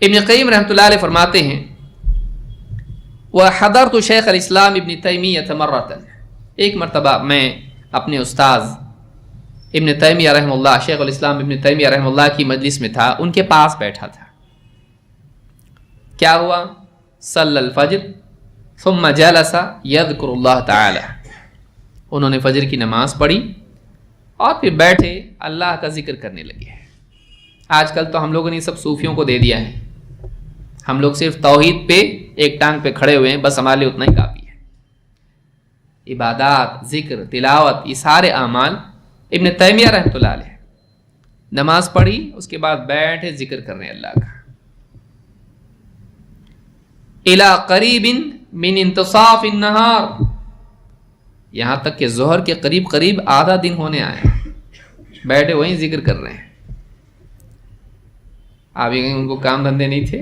ابن قیم رحمۃ اللہ علیہ فرماتے ہیں وحضرت شیخ الاسلام ابن تیمیہ مرۃ، ایک مرتبہ میں اپنے استاذ ابن تیمیہ رحمہ اللہ، شیخ الاسلام ابن تیمیہ رحمہ اللہ کی مجلس میں تھا، ان کے پاس بیٹھا تھا۔ کیا ہوا؟ صلی الفجر ثم جلس یذکر اللہ تعالی، انہوں نے فجر کی نماز پڑھی اور پھر بیٹھے اللہ کا ذکر کرنے لگے۔ آج کل تو ہم لوگوں نے سب صوفیوں کو دے دیا ہے، ہم لوگ صرف توحید پہ ایک ٹانگ پہ کھڑے ہوئے ہیں، بس ہمارے لیے اتنا ہی کافی ہے۔ عبادات، ذکر، تلاوت، یہ سارے اعمال ابن تیمیہ رحمۃ اللہ علیہ نماز پڑھی، اس کے بعد بیٹھے ذکر کر رہے ہیں اللہ کا۔ الی قریب من انتصاف النہار، یہاں تک کہ ظہر کے قریب قریب آدھا دن ہونے آئے، بیٹھے وہیں ذکر کر رہے ہیں۔ آپ ان کو کام دھندے نہیں تھے،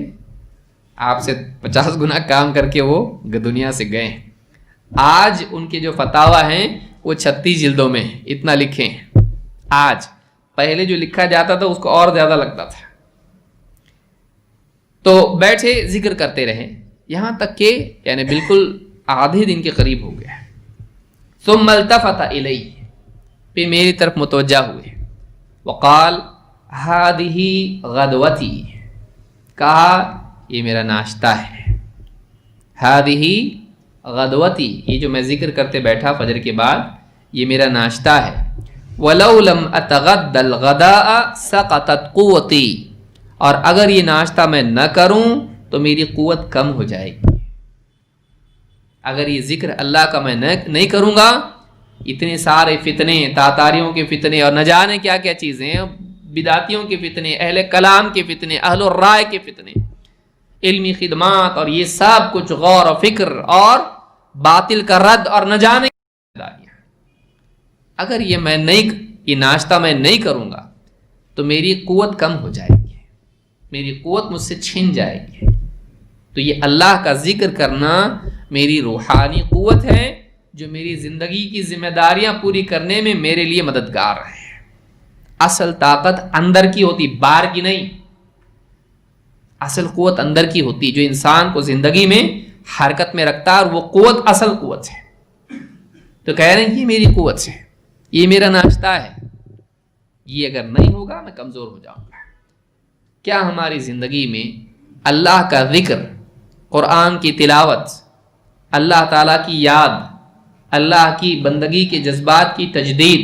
آپ سے 50 گنا کام کر کے وہ دنیا سے گئے۔ آج ان کے جو فتاوی ہیں وہ 36 جلدوں میں اتنا لکھے ہیں آج، پہلے جو لکھا جاتا تھا اس کو اور زیادہ لگتا تھا۔ تو بیٹھے ذکر کرتے رہے یہاں تک کہ یعنی بالکل آدھے دن کے قریب ہو گیا۔ ثم التفت الی، پھر میری طرف متوجہ ہوئے، وقال ہذہ غدوتی، کہا یہ میرا ناشتہ ہے، ہذہ غدوتی، یہ جو میں ذکر کرتے بیٹھا فجر کے بعد یہ میرا ناشتہ ہے۔ ولو لم اتغد الغداء سقطت قوتی، اور اگر یہ ناشتہ میں نہ کروں تو میری قوت کم ہو جائے گی۔ اگر یہ ذکر اللہ کا میں نہیں کروں گا، اتنے سارے فتنے، تاتاریوں کے فتنے اور نہ جانے کیا کیا چیزیں، بدعتیوں کے فتنے، اہل کلام کے فتنے، اہل الرائے کے فتنے، علمی خدمات اور یہ سب کچھ غور و فکر اور باطل کا رد اور نہ جانے، اگر یہ ناشتہ میں نہیں کروں گا تو میری قوت کم ہو جائے گی، میری قوت مجھ سے چھن جائے گی۔ تو یہ اللہ کا ذکر کرنا میری روحانی قوت ہے جو میری زندگی کی ذمہ داریاں پوری کرنے میں میرے لیے مددگار ہے۔ اصل طاقت اندر کی ہوتی، باہر کی نہیں۔ اصل قوت اندر کی ہوتی جو انسان کو زندگی میں حرکت میں رکھتا ہے، اور وہ قوت اصل قوت ہے۔ تو کہہ رہے ہیں یہ میری قوت ہے، یہ میرا ناشتہ ہے، یہ اگر نہیں ہوگا میں کمزور ہو جاؤں گا۔ کیا ہماری زندگی میں اللہ کا ذکر، قرآن کی تلاوت، اللہ تعالیٰ کی یاد، اللہ کی بندگی کے جذبات کی تجدید،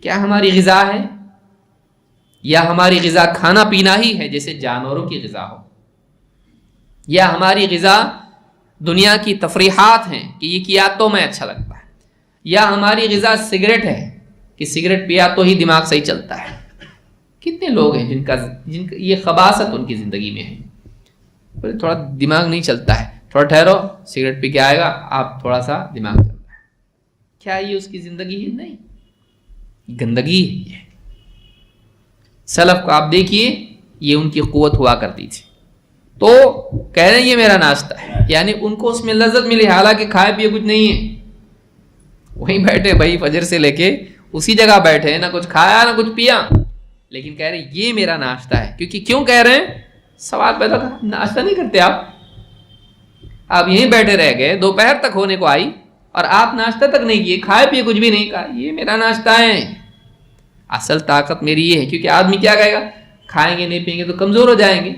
کیا ہماری غذا ہے؟ یا ہماری غذا کھانا پینا ہی ہے جیسے جانوروں کی غذا ہو؟ یا ہماری غذا دنیا کی تفریحات ہیں کہ یہ کیا تو میں اچھا لگتا ہے؟ یا ہماری غذا سگریٹ ہے کہ سگریٹ پیا تو ہی دماغ صحیح چلتا ہے؟ کتنے لوگ ہیں جن کا یہ خباثت ان کی زندگی میں ہے، بولے تھوڑا دماغ نہیں چلتا ہے، تھوڑا ٹھہرو سگریٹ پی کے آئے گا آپ، تھوڑا سا دماغ چلتا ہے۔ کیا یہ اس کی زندگی ہے؟ نہیں، گندگی ہے یہ۔ سلف کو آپ دیکھیے، یہ ان کی قوت ہوا کرتی تھی۔ تو کہہ رہے ہیں یہ میرا ناشتہ ہے، یعنی ان کو اس میں لذت ملی، حالانکہ کھائے پیے کچھ نہیں ہے، وہیں بیٹھے بھائی فجر سے لے کے اسی جگہ بیٹھے، نہ کچھ کھایا نہ کچھ پیا، لیکن کہہ رہے ہیں یہ میرا ناشتہ ہے۔ کیونکہ کیوں کہہ رہے ہیں؟ سوال پیدا تھا، ناشتہ نہیں کرتے آپ یہیں بیٹھے رہ گئے، دوپہر تک ہونے کو آئی اور آپ ناشتہ تک نہیں کیے، کھائے پیے کچھ بھی نہیں، کہا یہ میرا ناشتہ ہے۔ اصل طاقت میری یہ ہے، کیونکہ آدمی کیا کہے گا؟ کھائیں گے نہیں پئیں گے تو کمزور ہو جائیں گے۔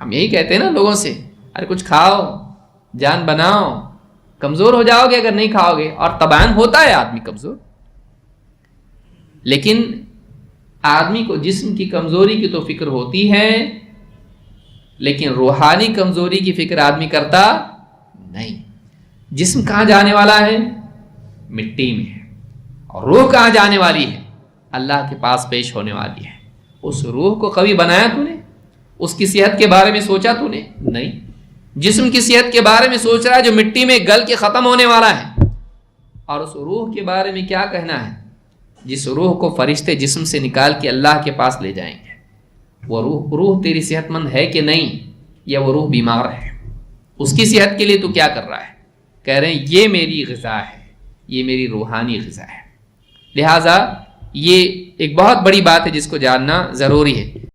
ہم یہی کہتے ہیں نا لوگوں سے، ارے کچھ کھاؤ، جان بناؤ، کمزور ہو جاؤ گے اگر نہیں کھاؤ گے، اور طبعاً ہوتا ہے آدمی کمزور۔ لیکن آدمی کو جسم کی کمزوری کی تو فکر ہوتی ہے، لیکن روحانی کمزوری کی فکر آدمی کرتا نہیں۔ جسم کہاں جانے والا ہے؟ مٹی میں ہے، اور روح کہاں جانے والی ہے؟ اللہ کے پاس پیش ہونے والی ہے۔ اس روح کو کبھی بنایا تو نے؟ اس کی صحت کے بارے میں سوچا تو نے؟ نہیں۔ جسم کی صحت کے بارے میں سوچ رہا ہے جو مٹی میں گل کے ختم ہونے والا ہے، اور اس روح کے بارے میں کیا کہنا ہے؟ جس روح کو فرشتے جسم سے نکال کے اللہ کے پاس لے جائیں گے، وہ روح تیری صحت مند ہے کہ نہیں، یا وہ روح بیمار ہے؟ اس کی صحت کے لیے تو کیا کر رہا ہے؟ کہہ رہے ہیں یہ میری غذا ہے، یہ میری روحانی غذا ہے۔ لہٰذا یہ ایک بہت بڑی بات ہے جس کو جاننا ضروری ہے۔